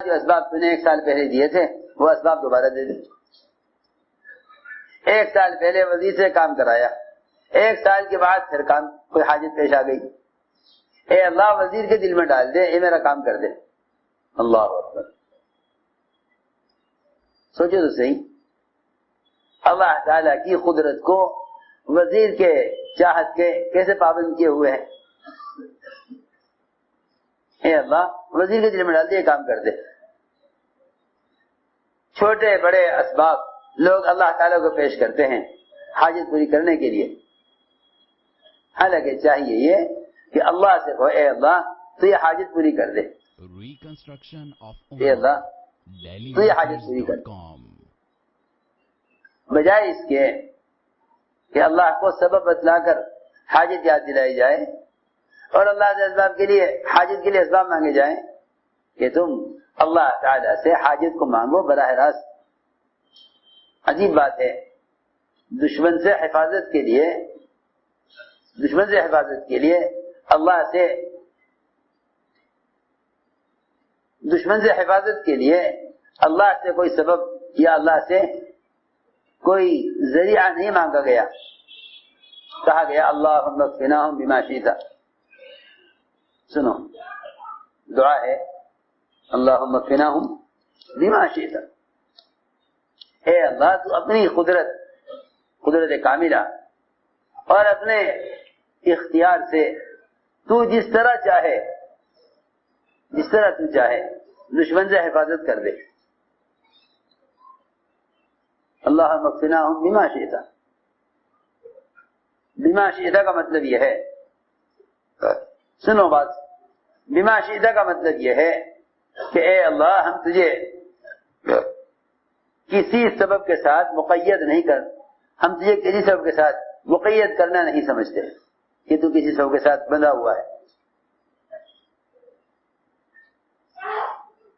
جو اسباب تُو نے 1 سال پہلے دیے تھے وہ اسباب دوبارہ دے دے۔ 1 سال پہلے وزیر سے کام کرایا، 1 سال کے بعد پھر کام کوئی حاجت پیش آ گئی، اے اللہ وزیر کے دل میں ڈال دے، اے میرا کام کر دے۔ اللہ اکبر، سوچو تو صحیح، اللہ تعالیٰ کی قدرت کو وزیر کے چاہت کے کیسے پابند کیے ہوئے ہیں۔ اے اللہ وزیر کے دل میں ڈال دے، یہ کام کر دے۔ چھوٹے بڑے اسباب لوگ اللہ تعالیٰ کو پیش کرتے ہیں حاجت پوری کرنے کے لیے، حالانکہ چاہیے یہ کہ اللہ سے کہو اے اللہ تو یہ حاجت پوری کر دے، اے اللہ تو یہ حاجت پوری کر دے، بجائے اس کے کہ اللہ کو سبب بتلا کر حاجت یاد دلائی جائے اور اللہ سے اسباب کے لیے حاجت کے لیے اسباب مانگے جائیں، کہ تم اللہ تعالیٰ سے حاجت کو مانگو براہ راست۔ عجیب بات ہے، دشمن سے حفاظت کے لیے اللہ سے اللہ سے کوئی سبب یا اللہ سے کوئی ذریعہ نہیں مانگا گیا، کہا گیا اللہم اکفناہم بما شئت۔ سنو دعا ہے اللہم اکفناہم بما شئت، اے اللہ تو اپنی قدرت کاملہ اور اپنے اختیار سے تو جس طرح تو چاہے دشمن سے حفاظت کر دے۔ اللہم اکفناہم بما شئت، بما شئت کا مطلب یہ ہے، سنو بات، بما شئت کا مطلب یہ ہے کہ اے اللہ ہم تجھے کسی سبب کے ساتھ مقید نہیں کر، ہم تجھے کسی سبب کے ساتھ مقید کرنا نہیں سمجھتے کہ تو کسی سبب کے ساتھ بندھا ہوا ہے۔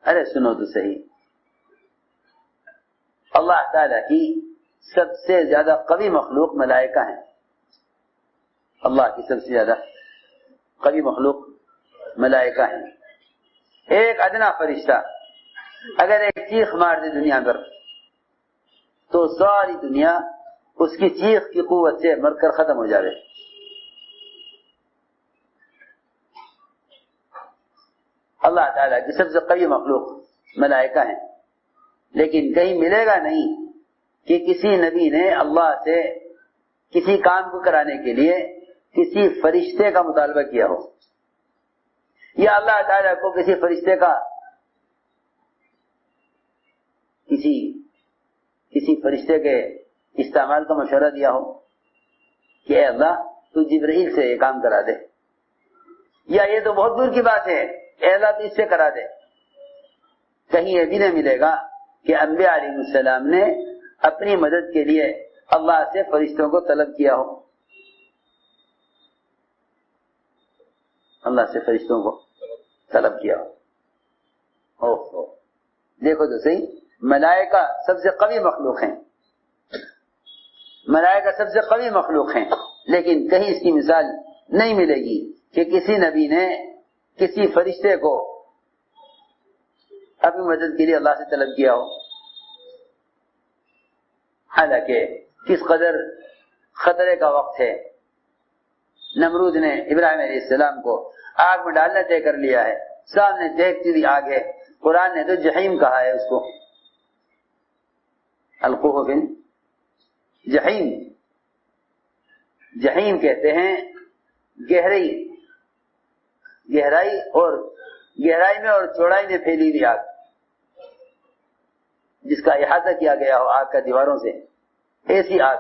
ارے سنو تو صحیح، اللہ تعالیٰ کی سب سے زیادہ قوی مخلوق ملائکہ ہیں، اللہ کی سب سے زیادہ قوی مخلوق ملائکہ ہیں۔ ایک ادنا فرشتہ اگر ایک چیخ مار دے دنیا پر تو ساری دنیا اس کی چیخ کی قوت سے مر کر ختم ہو جائے۔ اللہ تعالیٰ کی سب سے قوی مخلوق ملائکہ ہیں، لیکن کہیں ملے گا نہیں کہ کسی نبی نے اللہ سے کسی کام کو کرانے کے لیے کسی فرشتے کا مطالبہ کیا ہو، یا اللہ تعالیٰ کو کسی فرشتے کا کسی فرشتے کے استعمال کا مشورہ دیا ہو کہ اے اللہ تو جبرائیل سے یہ کام کرا دے، یا یہ تو بہت دور کی بات ہے اے اللہ تو اس سے کرا دے۔ کہیں یہ بھی نہیں ملے گا کہ انبیاء علیہ السلام نے اپنی مدد کے لیے اللہ سے فرشتوں کو طلب کیا ہو، اللہ سے فرشتوں کو طلب کیا ہو۔ دیکھو تو صحیح، ملائکہ سب سے قوی مخلوق ہیں، ملائکہ سب سے قوی مخلوق ہیں، لیکن کہیں اس کی مثال نہیں ملے گی کہ کسی نبی نے کسی فرشتے کو اپنی مدد کے لیے اللہ سے طلب کیا ہو۔ حالانکہ کس قدر خطرے کا وقت ہے، نمرود نے ابراہیم علیہ السلام کو آگ میں ڈالنا طے کر لیا ہے، سامنے دیکھتی ہوئی آگ ہے، قرآن نے تو جہیم کہا ہے اس کو، القوہ فی جہیم، جہیم کہتے ہیں گہرائی میں اور چوڑائی میں پھیلی ہوئی آگ، جس کا احاطہ کیا گیا ہو آگ کا دیواروں سے، ایسی آگ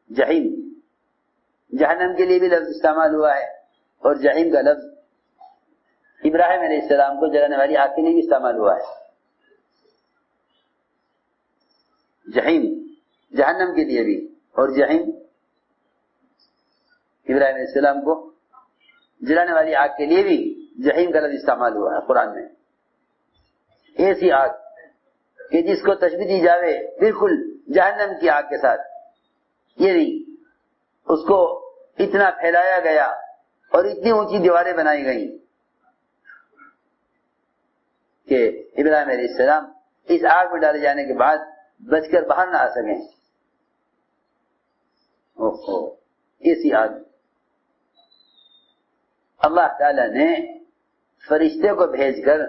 جہیم۔ جہنم کے لیے بھی لفظ استعمال ہوا ہے، اور جہیم کا لفظ ابراہیم علیہ السلام کو جلانے والی آگ کے لیے بھی استعمال ہوا ہے۔ جہیم جہنم کے لیے بھی، اور جہیم ابراہیم علیہ السلام کو جلانے والی آگ کے لیے بھی جہیم کا لفظ استعمال ہوا ہے قرآن میں۔ ایسی آگ کہ جس کو تشبیہ دی جاوے بالکل جہنم کی آگ کے ساتھ، یہ نہیں، اس کو اتنا پھیلایا گیا اور اتنی اونچی دیواریں بنائی گئیں کہ ابراہیم علیہ السلام اس آگ میں ڈالے جانے کے بعد بچ کر باہر نہ آ سکیں. ایسی آگ. اللہ تعالی نے فرشتے کو بھیج کر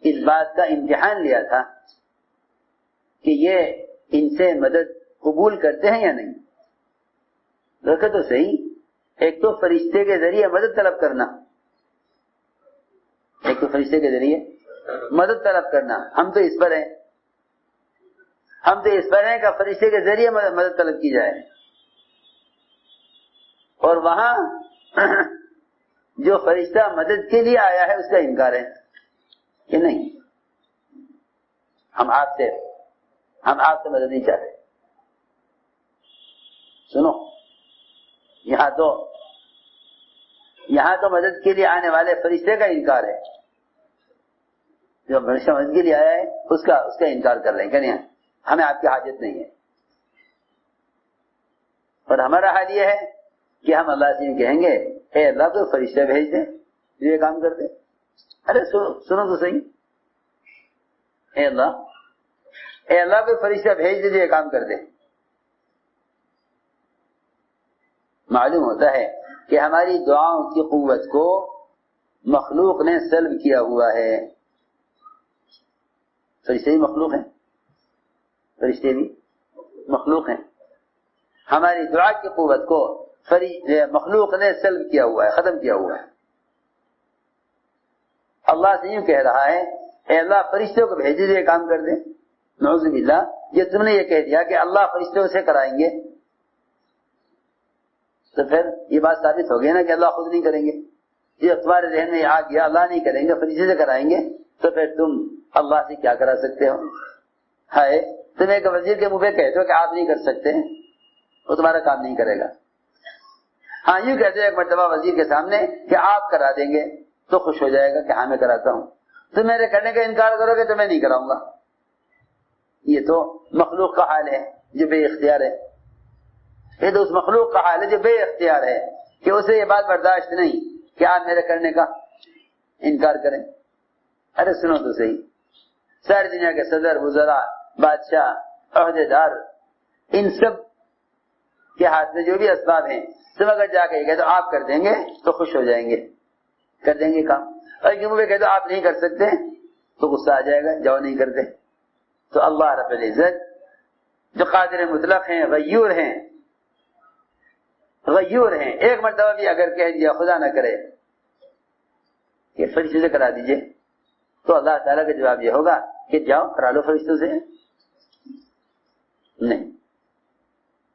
اس بات کا امتحان لیا تھا کہ یہ ان سے مدد قبول کرتے ہیں یا نہیں. دیکھو تو صحیح، ایک تو فرشتے کے ذریعے مدد طلب کرنا، ایک تو فرشتے کے ذریعے مدد طلب کرنا. ہم تو اس پر ہیں کہ فرشتے کے ذریعے مدد طلب کی جائے، اور وہاں جو فرشتہ مدد کے لیے آیا ہے اس کا انکار ہے کہ نہیں، ہم آپ سے مدد نہیں چاہتے. سنو، یہاں تو مدد کے لیے آنے والے فرشتے کا انکار ہے. جو فرشتہ مدد کے لیے آیا ہے اس کا انکار کر رہے ہیں کہ نہیں، ہمیں آپ کی حاجت نہیں ہے. اور ہمارا حال یہ ہے کہ ہم اللہ سے کہیں گے اے اللہ تو فرشتہ بھیج دے جو یہ کام کر دے. ارے سنو تو صحیح، اے اللہ کو فرشتہ بھیج دے جو یہ کام کر دے. معلوم ہوتا ہے کہ ہماری دعاؤں کی قوت کو مخلوق نے سلب کیا ہوا ہے. فرشتے بھی مخلوق ہیں، ہماری دعا کی قوت کو مخلوق نے سلب کیا ہوا ہے، ختم کیا ہوا ہے. اللہ سے یوں کہہ رہا ہے اے اللہ فرشتوں کو بھیجے جو یہ کام کر دے. نعوذ باللہ، یہ تم نے یہ کہہ دیا کہ اللہ فرشتوں سے کرائیں گے، تو پھر یہ بات ثابت ہو گئی نا کہ اللہ خود نہیں کریں گے. یہ تمہارے ذہن میں آ گیا اللہ نہیں کریں گے فرشتے سے کرائیں گے، تو پھر تم اللہ سے کیا کرا سکتے ہو؟ ہائے، تم ایک وزیر کے منہ پہ کہتے ہو کہ آپ نہیں کر سکتے، وہ تمہارا کام نہیں کرے گا. ہاں یوں کہتے ہو ایک مرتبہ وزیر کے سامنے کہ آپ کرا دیں گے تو خوش ہو جائے گا کہ ہاں میں کراتا ہوں. تم میرے کرنے کا انکار کرو گے تو میں نہیں کراؤں گا. یہ تو مخلوق کا حال ہے جو بے اختیار ہے. یہ تو اس مخلوق کا حال ہے جو بے اختیار ہے کہ اسے یہ بات برداشت نہیں کہ آپ میرے کرنے کا انکار کریں. ارے سنو تو صحیح، ساری دنیا کے صدر، وزراء، بادشاہ، عہدے دار، ان سب کے ہاتھ میں جو بھی اسباب ہیں تم اگر جا کے کہہ دو آپ کر دیں گے تو خوش ہو جائیں گے، کر دیں گے کام. اور کیوں کہہ دو آپ نہیں کر سکتے تو غصہ آ جائے گا، جاؤ نہیں کرتے. تو اللہ رب العزت جو قادر مطلق ہیں، غیور ہیں، ایک مرتبہ بھی اگر کہہ دیا خدا نہ کرے کہ فرشتے سے کرا دیجئے، تو اللہ تعالیٰ کا جواب یہ ہوگا کہ جاؤ کرا لو فرشتوں سے. نہیں،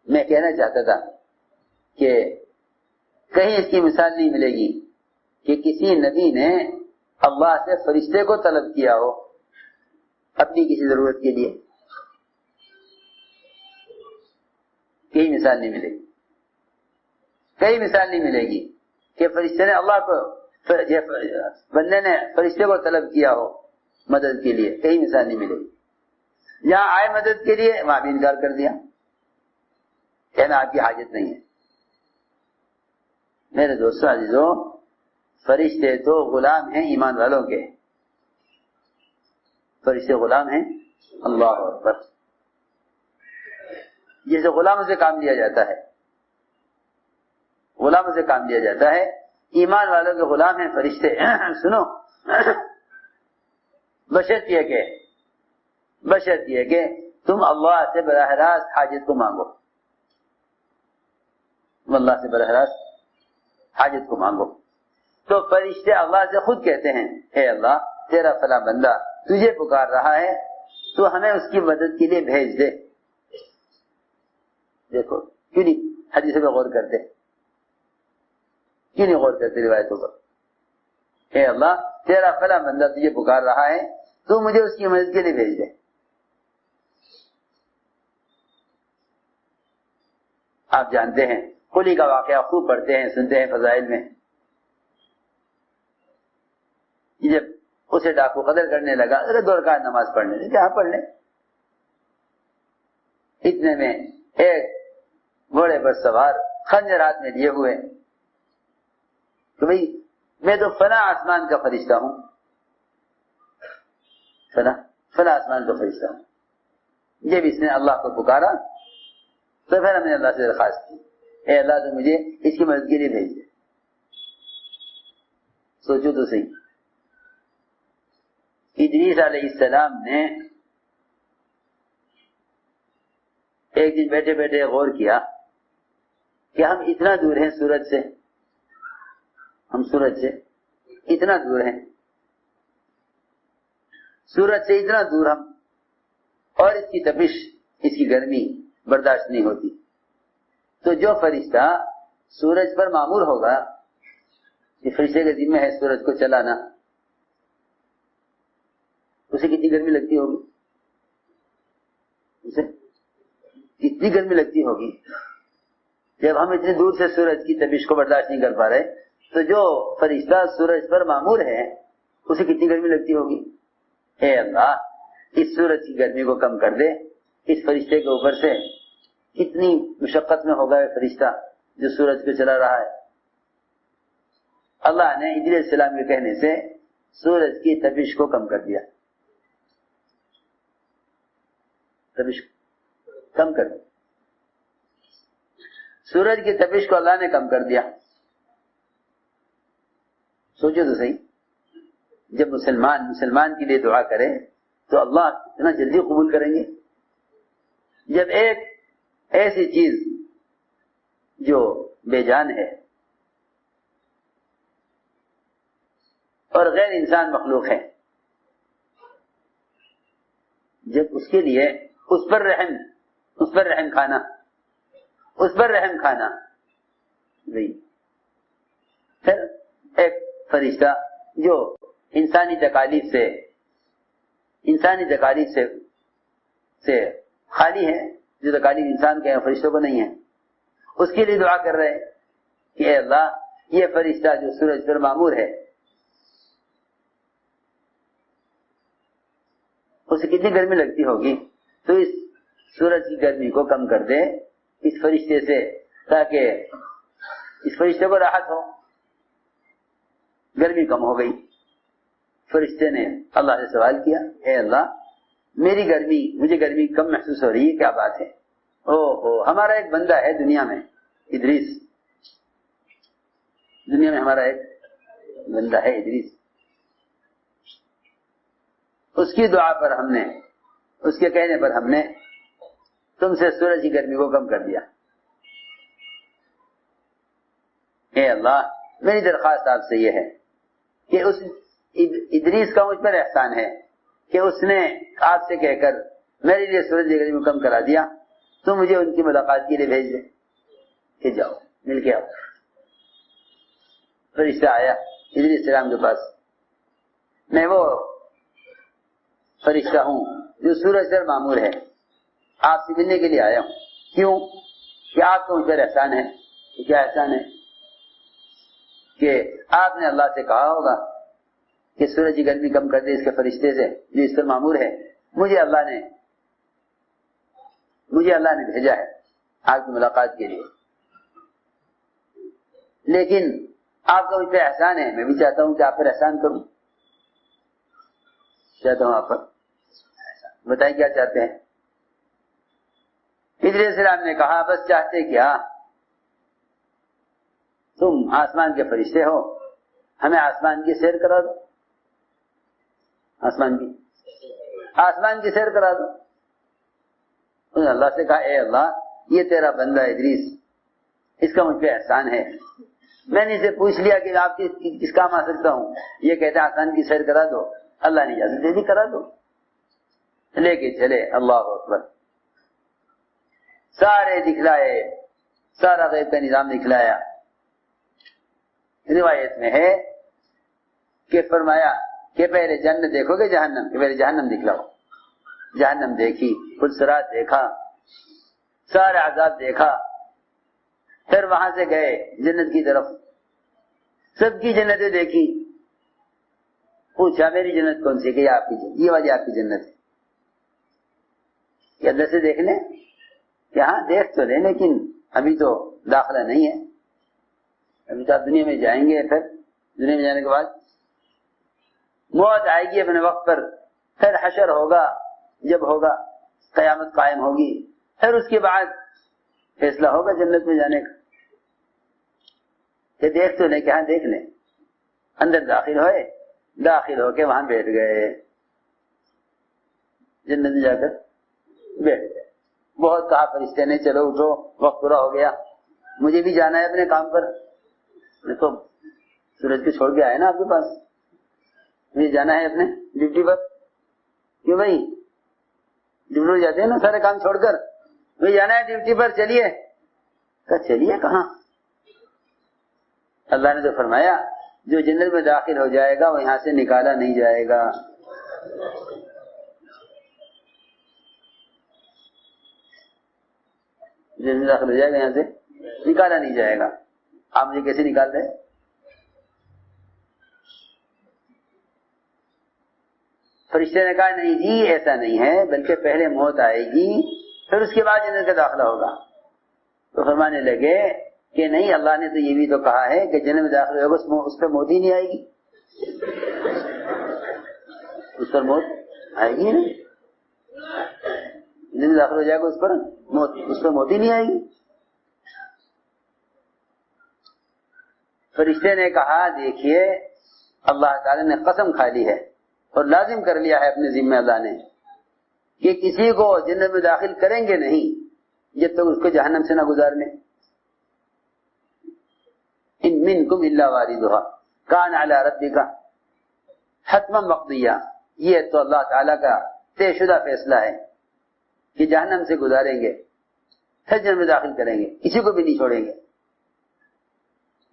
میں کہنا چاہتا تھا کہ کہیں اس کی مثال نہیں ملے گی کہ کسی نبی نے اللہ سے فرشتے کو طلب کیا ہو اپنی کسی ضرورت کے لیے. کہیں مثال نہیں ملے گی، کہیں مثال نہیں ملے گی کہ فرشتے نے اللہ کو، بندے نے فرشتے کو طلب کیا ہو مدد کے لیے. کہیں مثال نہیں ملے گی. جہاں آئے مدد کے لیے وہاں بھی انکار کر دیا، کہنا آپ کی حاجت نہیں ہے. میرے دوستو عزیزو، فرشتے تو غلام ہیں ایمان والوں کے. فرشتے غلام ہیں، اللہ اکبر. جیسے غلاموں سے کام لیا جاتا ہے، غلاموں سے کام لیا جاتا ہے، ایمان والوں کے غلام ہیں فرشتے. سنو، بشرط یہ کہ تم اللہ سے براہ راست حاجت کو مانگو. تم اللہ سے براہ راست حاجت کو مانگو. تو فرشتے اللہ سے خود کہتے ہیں اے اللہ تیرا فلاں بندہ تجھے پکار رہا ہے، تو ہمیں اس کی مدد کے لیے بھیج دے. دیکھو کیوں نہیں حدیثوں پہ غور کرتے، کیوں نہیں غور کرتے روایتوں پر. اے اللہ تیرا فلاں بندہ تجھے پکار رہا ہے، تو مجھے اس کی مدد کے لیے بھیج دے. آپ جانتے ہیں قلی کا واقعہ خوب پڑھتے ہیں، سنتے ہیں فضائل میں. جب اسے ڈاکو قتل کرنے لگا، ارے 2 رکعت نماز پڑھنے لگے، کیا پڑھ لیں. اتنے میں ایک گھوڑے پر سوار خنجر ہاتھ میں لیے ہوئے کہ بھئی میں تو فنا آسمان کا فرشتہ ہوں، فلاں آسمان کا فرشتہ ہوں. جب اس نے اللہ کو پکارا تو پھر ہم نے اللہ سے درخواست کی اے اللہ تو مجھے اس کی مدد کے لیے بھیج دے. سوچو تو صحیح, ادریس علیہ السلام نے ایک دن بیٹھے بیٹھے غور کیا کہ ہم اتنا دور ہیں سورج سے, ہم سورج سے اتنا دور ہیں, سورج سے اتنا دور ہم, اور اس کی تپش, اس کی گرمی برداشت نہیں ہوتی. تو جو فرشتہ سورج پر مامور ہوگا, یہ فرشتے کا ذمہ ہے سورج کو چلانا, اسے کتنی گرمی لگتی ہوگی, اسے کتنی گرمی لگتی ہوگی. جب ہم اتنی دور سے سورج کی تپش کو برداشت نہیں کر پا رہے, تو جو فرشتہ سورج پر مامور ہے اسے کتنی گرمی لگتی ہوگی. اے اللہ اس سورج کی گرمی کو کم کر دے, اس فرشتے کے اوپر سے کتنی مشقت میں ہوگا یہ فرشتہ جو سورج کو چلا رہا ہے. اللہ نے ادریس علیہ السلام کے کہنے سے سورج کی تپش کو کم کر دیا, تپش کم کر دیا, سورج کی تپش کو اللہ نے کم کر دیا. سوچو تو صحیح, جب مسلمان کے لیے دعا کرے تو اللہ اتنا جلدی قبول کریں گے. جب ایک ایسی چیز جو بے جان ہے اور غیر انسان مخلوق ہے, جب اس کے لیے اس پر رحم کھانا نہیں, پھر ایک فرشتہ جو انسانی تکالیف سے خالی ہے, جو تکالیف انسان کے ہیں فرشتوں کو نہیں ہے, اس کے لیے دعا کر رہے ہیں کہ اے اللہ یہ فرشتہ جو سورج پر مامور ہے اسے کتنی گرمی لگتی ہوگی, تو اس سورج کی گرمی کو کم کر دے اس فرشتے سے, تاکہ اس فرشتے کو راحت ہو. گرمی کم ہو گئی. فرشتے نے اللہ سے سوال کیا اے اللہ مجھے گرمی کم محسوس ہو رہی ہے, کیا بات ہے. ہمارا ایک بندہ ہے دنیا میں, ادریس, دنیا میں ہمارا ایک بندہ ہے ادریس, اس کی دعا پر ہم نے, اس کے کہنے پر ہم نے تم سے سورج کی گرمی کو کم کر دیا. اے اللہ میری درخواست آپ سے یہ ہے کہ اس ادریس کا مجھ پر احسان ہے کہ اس نے آپ سے کہہ کر میرے لیے سورج کی گرمی کو کم کرا دیا, تو مجھے ان کی ملاقات کے لیے بھیج دے کہ جاؤ مل کے آؤ. فرشتہ آیا ادریس السلام کے پاس, میں وہ فرشتہ ہوں جو سورج پر مامور ہے, آپ سے ملنے کے لیے آیا ہوں. کیوں کہ آپ کو مجھ پر احسان ہے. کیا احسان ہے؟ کہ آپ نے اللہ سے کہا ہوگا کہ سورج کی گرمی کم کر دے اس کے فرشتے سے جو اس پر مامور ہے. مجھے اللہ نے بھیجا ہے آپ کی ملاقات کے لیے, لیکن آپ کا مجھ پہ احسان ہے, میں بھی چاہتا ہوں کہ آپ پر احسان کروں, چاہتا ہوں آپ پر. بتائیں کیا چاہتے ہیں؟ ادریس علیہ السلام نے کہا بس چاہتے کیا, تم آسمان کے فرشتے ہو, ہمیں آسمان کی سیر کرا دو, آسمان کی سیر کرا دو. انہوں نے اللہ سے کہا اے اللہ یہ تیرا بندہ ادریس, اس کا مجھ پہ احسان ہے, میں نے اسے پوچھ لیا کہ آپ کس کام آ سکتا ہوں, یہ کہتے ہیں آسمان کی سیر کرا دو. اللہ نے اجازت دے دی, کرا دو. لے کے چلے, اللہ اکبر, سارے دکھلائے, سارا غیب کا نظام دکھلایا. روایت میں ہے کہ فرمایا کہ پہلے جنت دیکھو گے جہنم, کہ پہلے جہنم دکھلاؤ. جہنم دیکھی, پلسرات دیکھا, سارا عذاب دیکھا. پھر وہاں سے گئے جنت کی طرف, سب کی جنتیں دیکھی. پوچھا میری جنت کون سی, کہ آپ کی جنت, یہ والی آپ کی جنت ہے. کہ اللہ سے دیکھ لیں, کہ ہاں دیکھ تو لیں لیکن ابھی تو داخلہ نہیں ہے, ابھی تو آپ دنیا میں جائیں گے, پھر دنیا میں جانے کے بعد موت آئے گی اپنے وقت پر, پھر حشر ہوگا، جب ہوگا قیامت قائم ہوگی، پھر اس کے بعد فیصلہ ہوگا جنت میں جانے کا. کہ دیکھ تو نہیں کہ ہاں دیکھ لیں، اندر داخل ہو کے وہاں بیٹھ گئے، جنت میں جا کر بیٹھ گئے. بہت کہا فرشتے نے چلو اٹھو وقت پورا ہو گیا، مجھے بھی جانا ہے اپنے کام پر. میں تو سورج کو چھوڑ کے آیا نا آپ کے پاس، مجھے جانا ہے اپنے ڈیوٹی پر. کیوں بھائی ڈیوٹی پر جاتے ہیں نا سارے کام چھوڑ کر، مجھے جانا ہے ڈیوٹی پر، چلیے. کہ چلیے کہاں؟ اللہ نے تو فرمایا جو جنت میں داخل ہو جائے گا وہ یہاں سے نکالا نہیں جائے گا. جنت میں داخل ہو جائے گا یہاں سے نکالا نہیں جائے گا. آپ مجھے کیسے نکال رہے؟ فرشتے نے کہا نہیں جی ایسا نہیں ہے، بلکہ پہلے موت آئے گی پھر اس کے بعد جنت کا داخلہ ہوگا. تو فرمانے لگے کہ نہیں، اللہ نے تو یہ بھی تو کہا ہے کہ جنت میں داخل ہوگا اس پہ موت ہی نہیں آئے گی. اس پر موت آئے گی نہیں، جنت میں داخل ہو جائے گا اس پر موت ہی نہیں آئے گی. فرشتے نے کہا دیکھیے اللہ تعالی نے قسم کھا لی ہے اور لازم کر لیا ہے اپنے ذمہ اللہ نے کہ کسی کو جنت میں داخل کریں گے نہیں جب تک اس کو جہنم سے نہ گزار لیں. ان منکم الا واردھا کان علی ربک حتما مقضیا. یہ تو اللہ تعالیٰ کا طے شدہ فیصلہ ہے کہ جہنم سے گزاریں گے پھر جنت میں داخل کریں گے، کسی کو بھی نہیں چھوڑیں گے.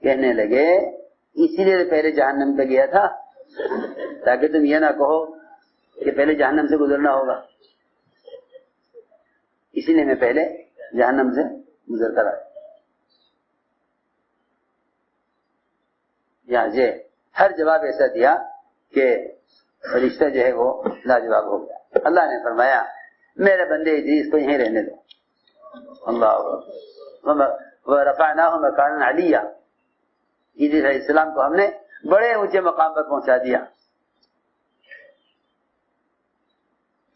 کہنے لگے اسی لیے پہلے جہنم پہ گیا تھا تاکہ تم یہ نہ کہو کہ پہلے جہنم سے گزرنا ہوگا، اسی لیے میں پہلے جہنم سے گزر کر آیا. یہاں سے ہر جواب ایسا دیا کہ فرشتہ جو ہے وہ لاجواب ہو گیا. اللہ نے فرمایا میرے بندے ادریس کو یہیں رہنے دو. اللہ ورفعناہ مکانا علیہ. ادریس علیہ السلام کو ہم نے بڑے اونچے مقام پر پہنچا دیا.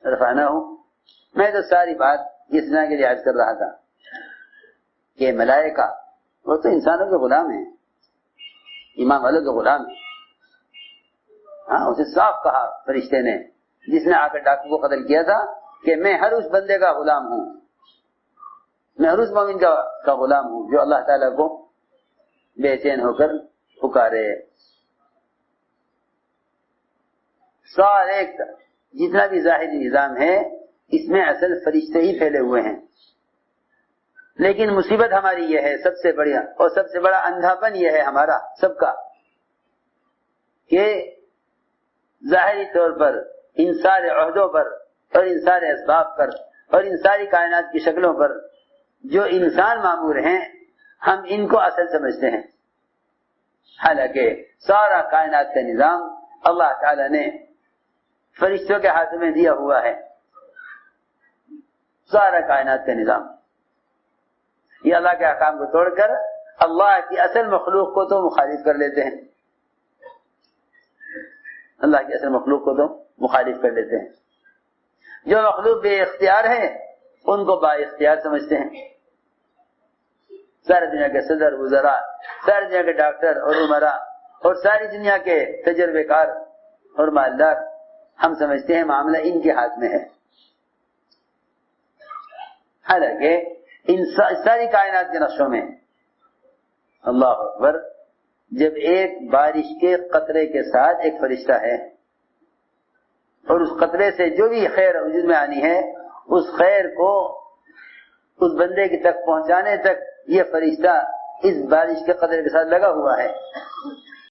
رفعناہ، میں تو ساری بات اس طرح کے لیے عرض کر رہا تھا کہ ملائکہ وہ تو انسانوں کے غلام ہیں، ایمان والوں کے غلام ہیں. ہاں اسے صاف کہا فرشتے نے جس نے آ کر ڈاکو کو قتل کیا تھا کہ میں ہر اس بندے کا غلام ہوں، میں ہر اس مومن کا غلام ہوں جو اللہ تعالیٰ کو بے چین ہو کر پکارے. سارے جتنا بھی ظاہری نظام ہے اس میں اصل فرشتے ہی پھیلے ہوئے ہیں. لیکن مصیبت ہماری یہ ہے سب سے بڑی اور سب سے بڑا اندھاپن یہ ہے ہمارا سب کا کہ ظاہری طور پر ان سارے عہدوں پر اور ان سارے اسباب پر اور ان ساری کائنات کی شکلوں پر جو انسان مامور ہیں ہم ان کو اصل سمجھتے ہیں، حالانکہ سارا کائنات کا نظام اللہ تعالی نے فرشتوں کے ہاتھ میں دیا ہوا ہے. سارا کائنات کا نظام یہ اللہ کے احکام کو توڑ کر اللہ کی اصل مخلوق کو تو مخالف کر لیتے ہیں. اللہ کی اصل مخلوق کو تو مخالف کر لیتے ہیں. جو مخلوق بے اختیار ہے ان کو با اختیار سمجھتے ہیں. ساری دنیا کے صدر وزراء، ساری دنیا کے ڈاکٹر اور عمرا اور ساری دنیا کے تجربے کار اور مالدار ہم سمجھتے ہیں معاملہ ان کے ہاتھ میں ہے. حالانکہ ان ساری کائنات کے نقشوں میں اللہ اکبر جب ایک بارش کے قطرے کے ساتھ ایک فرشتہ ہے اور اس قطرے سے جو بھی خیر وجود میں آنی ہے اس خیر کو اس بندے کی تک پہنچانے تک یہ فرشتہ اس بارش کے قطرے کے ساتھ لگا ہوا ہے.